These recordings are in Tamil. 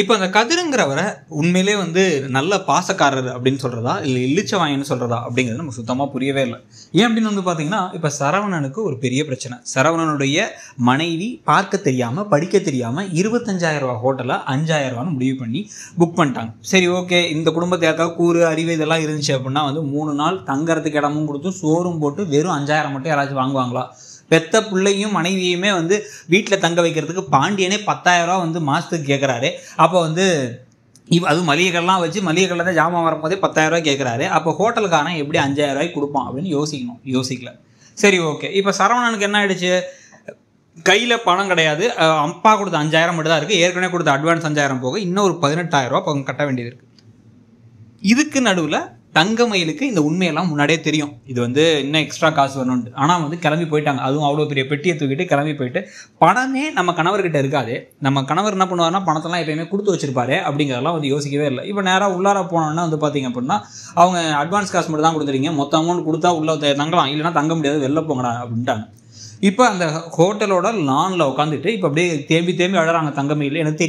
இப்போ அந்த கதிருங்கிறவரை உண்மையிலே நல்ல பாசக்காரர் அப்படின்னு சொல்றதா இல்லை இழிச்சவாயன்னு சொல்றதா அப்படிங்கிறது நமக்கு சுத்தமாக புரியவே இல்லை. ஏன் அப்படின்னு பார்த்தீங்கன்னா, இப்போ சரவணனுக்கு ஒரு பெரிய பிரச்சனை. சரவணனுடைய மனைவி பார்க்க தெரியாமல் படிக்க தெரியாமல் 25,000 ரூபா ஹோட்டலை 5,000 ரூபான்னு முடிவு பண்ணி புக் பண்ணிட்டாங்க. சரி, ஓகே, இந்த குடும்பத்தை யாருக்காவது கூறு அறிவு இதெல்லாம் இருந்துச்சு அப்படின்னா 3 நாள் தங்கறதுக்கு இடமும் கொடுத்து சோறும் போட்டு வெறும் 5,000 மட்டும் யாராச்சும் வாங்குவாங்களா? பெத்த பிள்ளையும் மனைவியுமே வீட்டில் தங்க வைக்கிறதுக்கு பாண்டியனே 10,000 ரூபா மாதத்துக்கு கேட்குறாரு. அப்போ அதுவும் மளிகை கடைலாம் வச்சு மளிகை கடையில் தான் ஜாமான் வரும்போதே 10,000 ரூபாய் கேட்குறாரு. அப்போ ஹோட்டலுக்காரன் எப்படி 5,000 ரூபாய்க்கு கொடுப்பான் அப்படின்னு யோசிக்கல. சரி, ஓகே, இப்போ சரவணனுக்கு என்ன ஆயிடுச்சு? கையில் பணம் கிடையாது. அப்பா கொடுத்த 5,000 மட்டும் தான் இருக்குது. ஏற்கனவே கொடுத்த அட்வான்ஸ் 5,000 போக இன்னும் ஒரு 18,000 ரூபா அவங்க கட்ட வேண்டியது இருக்குது. இதுக்கு நடுவில் தங்கமயிலுக்கு இந்த உண்மையெல்லாம் முன்னாடியே தெரியும். இது இன்னும் எக்ஸ்ட்ரா காசு வரணும்னு. ஆனால் கிளம்பி போயிட்டாங்க. அதுவும் அவ்வளோ பெரிய பெட்டியை தூக்கிட்டு கிளம்பி போயிட்டு, பணமே நம்ம கணவர்கிட்ட இருக்காது. நம்ம கணவர் என்ன பண்ணுவார்னா பணத்தெல்லாம் எப்பயுமே கொடுத்து வச்சிருப்பாரு அப்படிங்கிறதெல்லாம் யோசிக்கவே இல்லை. இப்போ நேராக உள்ளார போனோன்னா பார்த்தீங்க அப்படின்னா, அவங்க அட்வான்ஸ் காசு மட்டும் தான் கொடுத்துறீங்க, மொத்த அமௌண்ட் கொடுத்தா உள்ள தங்கலாம், இல்லைன்னா தங்க முடியாது, வெளில போங்கடா அப்படின்ட்டாங்க. இப்போ அந்த ஹோட்டலோட லானில் உட்காந்துட்டு இப்போ அப்படியே தேம்பி அழறாங்க தங்கமயில். எனக்கு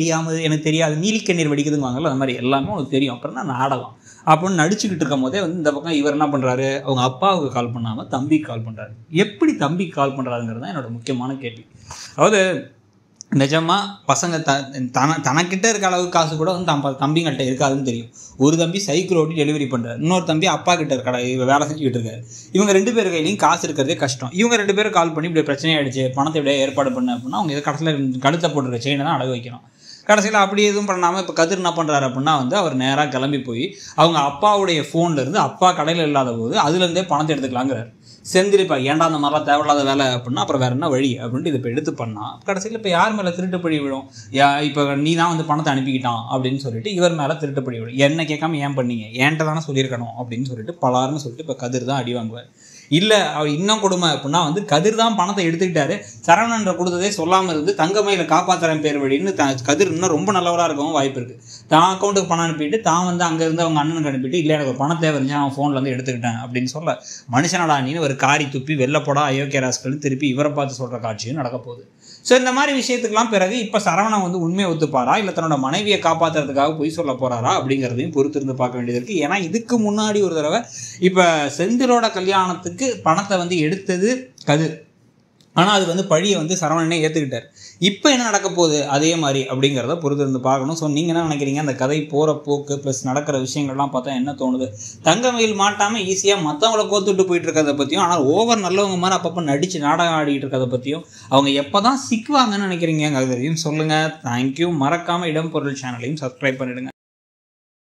தெரியாது, நீலிக்கண்ணீர் வடிக்குதுங்குவாங்கல்ல, அந்த மாதிரி எல்லாமே உங்களுக்கு தெரியும். அப்புறம் தான் நாடகம் அப்படின்னு நடிச்சுக்கிட்டு இருக்கும் போதே இந்த பக்கம் இவர் என்ன பண்ணுறாரு? அவங்க அப்பாவுக்கு கால் பண்ணாமல் தம்பிக்கு கால் பண்ணுறாரு. எப்படி தம்பிக்கு கால் பண்ணுறாருங்கிறது தான் என்னோட முக்கியமான கேள்வி. அதாவது நிஜமாக பசங்க தனக்கிட்ட இருக்க அளவுக்கு காசு கூட தம்பிங்கள்கிட்ட இருக்காதுன்னு தெரியும். ஒரு தம்பி சைக்கிள் ஓட்டி டெலிவரி பண்ணுறாரு, இன்னொரு தம்பி அப்பா கிட்ட இருக்க வேலை செஞ்சுக்கிட்டு இருக்காரு. இவங்க 2 பேர் கையிலையும் காசு இருக்கிறதே கஷ்டம். இவங்க 2 பேரும் கால் பண்ணி இப்படி பிரச்சனை ஆகிடுச்சு, பணத்தை இப்படியே ஏற்பாடு பண்ண அப்படின்னா அவங்க கடைசியில் கழுத்தை போட்டுருக்க செயினை தான் அடகு வைக்கணும். கடைசியில் அப்படி எதுவும் பண்ணாமல் இப்போ கதிர் என்ன பண்ணுறாரு அப்படின்னா அவர் நேராக கிளம்பி போய் அவங்க அப்பாவுடைய ஃபோன்லேருந்து அப்பா கடையில் இல்லாத போது அதுலேருந்தே பணத்தை எடுத்துக்கலாங்கிறார். செந்திருப்பா ஏன்டா அந்த மாதிரிலாம் தேவையில்லாத வேலை அப்படின்னா அப்புறம் வேறு என்ன வழி அப்படின்ட்டு இதை இப்போ எடுத்து பண்ணால் கடைசியில் இப்போ யார் மேலே திருட்டு பழி விடும்? இப்போ நீ தான் பணத்தை அனுப்பிக்கிட்டான் அப்படின்னு சொல்லிட்டு இவர் மேலே திருட்டு பழி விடும். என்ன கேட்காம ஏன் பண்ணீங்க, ஏன்ட்ட தானே சொல்லியிருக்கணும் அப்படின்னு சொல்லிட்டு பலாருன்னு சொல்லிட்டு இப்போ கதிர் தான் அடி வாங்குவார். இல்லை அவர் இன்னும் கொடுமை அப்படின்னா கதிர் தான் பணத்தை எடுத்துக்கிட்டாரு, சரவணன்ற கொடுத்ததே சொல்லாமல் இருந்து தங்கமயில காப்பாற்றுறேன் பேர் வழின்னு கதிர் இன்னும் ரொம்ப நல்லவராக இருக்கவும் வாய்ப்பு இருக்குது. தான் அக்கௌண்ட்டுக்கு பணம் அனுப்பிட்டு தான் அங்கேருந்து அவங்க அண்ணனுக்கு அனுப்பிட்டு இல்லை எனக்கு ஒரு பணம் தேவை இருந்துச்சு அவன் ஃபோனில் எடுத்துக்கிட்டேன் அப்படின்னு சொல்ல, மனுஷனடா நீன்னு ஒரு காரி துப்பி வெள்ளப்போடா அயோக்கிய ராஸ்கள்னு திருப்பி இவரை பார்த்து சொல்கிற காட்சியும் நடக்க போகுது. ஸோ இந்த மாதிரி விஷயத்துக்கெல்லாம் பிறகு இப்போ சரவணன் உண்மையை ஒத்துப்பாரா இல்லை தன்னோட மனைவியை காப்பாற்றுறதுக்காக பொய் சொல்ல போகிறாரா அப்படிங்கிறதையும் பொறுத்திருந்து பார்க்க வேண்டியது இருக்குது. ஏன்னா இதுக்கு முன்னாடி ஒரு தடவை இப்போ செந்திலோட கல்யாணத்துக்கு பணத்தை எடுத்தது கதிர், ஆனால் அது பழியை சரவணனே ஏற்றுக்கிட்டார். இப்போ என்ன நடக்க போகுது அதே மாதிரி அப்படிங்கிறத பொறுத்திருந்து பார்க்கணும். ஸோ நீங்கள் என்ன நினைக்கிறீங்க? அந்த கதை போகிற போக்கு ப்ளஸ் நடக்கிற விஷயங்கள்லாம் பார்த்தா என்ன தோணுது? தங்கமயில் மாட்டாமல் ஈஸியாக மற்றவங்கள கோத்துட்டு போயிட்டு இருக்கிறத பற்றியும், ஆனால் ஓவர் நல்லவங்க மாதிரி அப்பப்போ நடித்து நாடகம் ஆடிட்டு இருக்கிறத பற்றியும் அவங்க எப்போ தான் சிக்குவாங்கன்னு நினைக்கிறீங்க? அதையும் சொல்லுங்கள். தேங்க்யூ. மறக்காமல் இடம் பொருள் சேனலையும் சப்ஸ்கிரைப் பண்ணிவிடுங்க.